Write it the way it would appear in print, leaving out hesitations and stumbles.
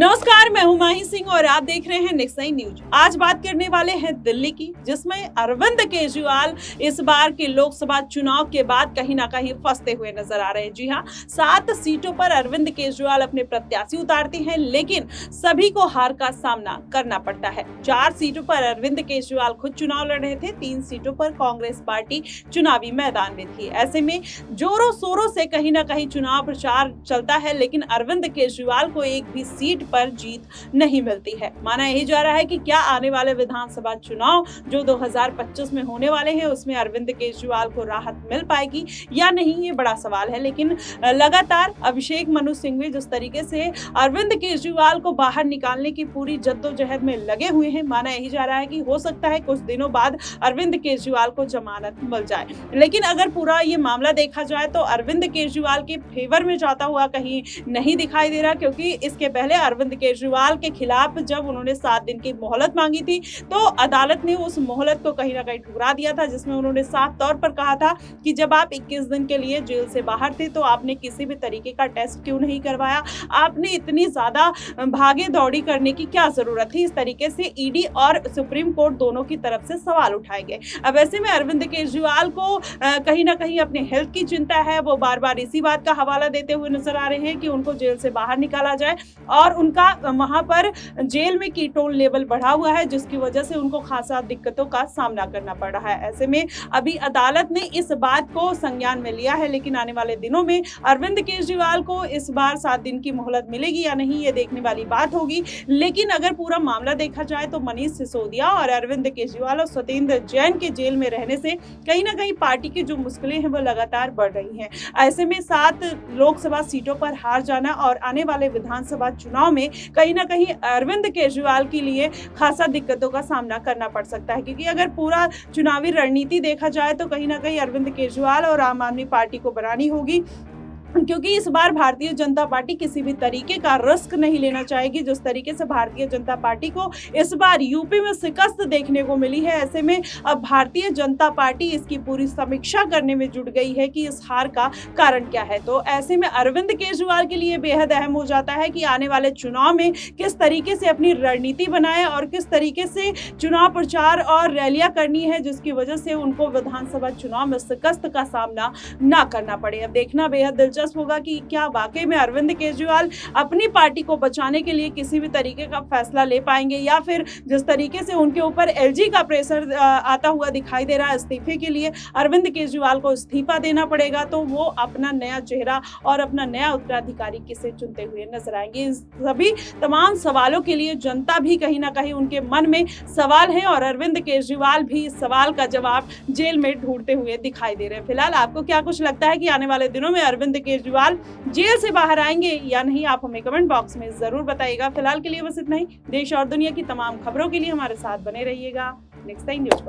नमस्कार, मैं हूं माही सिंह और आप देख रहे हैं नेक्स्ट नाइन न्यूज। आज बात करने वाले हैं दिल्ली की, जिसमें अरविंद केजरीवाल इस बार के लोकसभा चुनाव के बाद कहीं ना कहीं फंसते हुए नजर आ रहे हैं। जी हां, 7 सीटों पर अरविंद केजरीवाल अपने प्रत्याशी उतारते हैं, लेकिन सभी को हार का सामना करना पड़ता है। 4 सीटों पर अरविंद केजरीवाल खुद चुनाव लड़ रहे थे, 3 सीटों पर कांग्रेस पार्टी चुनावी मैदान में थी। ऐसे में जोरों शोरों से कहीं ना कहीं चुनाव प्रचार चलता है, लेकिन अरविंद केजरीवाल को एक भी सीट पर जीत नहीं मिलती है। माना यही जा रहा है कि क्या आने वाले विधानसभा चुनाव जो 2025 में होने वाले हैं, उसमें अरविंद केजरीवाल को राहत मिल पाएगी या नहीं, ये बड़ा सवाल है। लेकिन लगातार अभिषेक मनु सिंघवी जिस तरीके से अरविंद केजरीवाल को बाहर निकालने की पूरी जद्दोजहद में लगे हुए हैं, माना यही जा रहा है कि हो सकता है कुछ दिनों बाद अरविंद केजरीवाल को जमानत मिल जाए। लेकिन अगर पूरा ये मामला देखा जाए तो अरविंद केजरीवाल के फेवर में जाता हुआ कहीं नहीं दिखाई दे रहा, क्योंकि इसके पहले अरविंद केजरीवाल के खिलाफ जब उन्होंने 7 दिन की मोहलत मांगी थी, तो अदालत ने उस मोहलत को कहीं ना कहीं ठुकरा दिया था, जिसमें उन्होंने साफ तौर पर कहा था कि जब आप 21 दिन के लिए जेल से बाहर थे तो आपने किसी भी तरीके का टेस्ट क्यों नहीं करवाया, आपने इतनी ज्यादा भागे दौड़ी करने की क्या जरूरत थी। इस तरीके से ईडी और सुप्रीम कोर्ट दोनों की तरफ से सवाल उठाए गए। अब ऐसे में अरविंद केजरीवाल को कहीं ना कहीं अपने हेल्थ की चिंता है, वो बार बार इसी बात का हवाला देते हुए नजर आ रहे हैं कि उनको जेल से बाहर निकाला जाए, और उनका वहां पर जेल में कीटोन लेवल बढ़ा हुआ है, जिसकी वजह से उनको खासा दिक्कतों का सामना करना पड़ रहा है। ऐसे में अभी अदालत ने इस बात को संज्ञान में लिया है, लेकिन आने वाले दिनों में अरविंद केजरीवाल को इस बार 7 दिन की मोहलत मिलेगी या नहीं, ये देखने वाली बात होगी। लेकिन अगर पूरा मामला देखा जाए तो मनीष सिसोदिया और अरविंद केजरीवाल और सत्येंद्र जैन के जेल में रहने से कहीं ना कहीं पार्टी की जो मुश्किलें हैं वो लगातार बढ़ रही हैं। ऐसे में 7 लोकसभा सीटों पर हार जाना और आने वाले विधानसभा चुनाव में कहीं ना कहीं अरविंद केजरीवाल के लिए खासा दिक्कतों का सामना करना पड़ सकता है, क्योंकि अगर पूरा चुनावी रणनीति देखा जाए तो कहीं ना कहीं अरविंद केजरीवाल और आम आदमी पार्टी को बनानी होगी, क्योंकि इस बार भारतीय जनता पार्टी किसी भी तरीके का रिस्क नहीं लेना चाहेगी। जिस तरीके से भारतीय जनता पार्टी को इस बार यूपी में शिकस्त देखने को मिली है, ऐसे में अब भारतीय जनता पार्टी इसकी पूरी समीक्षा करने में जुट गई है कि इस हार का कारण क्या है। तो ऐसे में अरविंद केजरीवाल के लिए बेहद अहम हो जाता है कि आने वाले चुनाव में किस तरीके से अपनी रणनीति बनाए और किस तरीके से चुनाव प्रचार और रैलियां करनी है, जिसकी वजह से उनको विधानसभा चुनाव में शिकस्त का सामना ना करना पड़े। अब देखना बेहद दिलचस्प होगा कि क्या वाकई में अरविंद केजरीवाल अपनी पार्टी को बचाने के लिए किसी भी तरीके का फैसला ले पाएंगे, या फिर जिस तरीके से उनके ऊपर एलजी का प्रेशर आता हुआ दिखाई दे रहा है इस्तीफे के लिए, अरविंद केजरीवाल को इस्तीफा देना पड़ेगा, तो वो अपना नया चेहरा और अपना नया उत्तराधिकारी किसे चुनते हुए नजर आएंगे। इन सभी तमाम सवालों के लिए जनता भी कहीं ना कहीं उनके मन में सवाल है, और अरविंद केजरीवाल भी इस सवाल का जवाब जेल में ढूंढते हुए दिखाई दे रहे हैं। फिलहाल आपको क्या कुछ लगता है कि आने वाले दिनों में अरविंद केजरीवाल जेल से बाहर आएंगे या नहीं, आप हमें कमेंट बॉक्स में जरूर बताइएगा। फिलहाल के लिए बस इतना ही। देश और दुनिया की तमाम खबरों के लिए हमारे साथ बने रहिएगा नेक्स्ट टाइम न्यूज पर।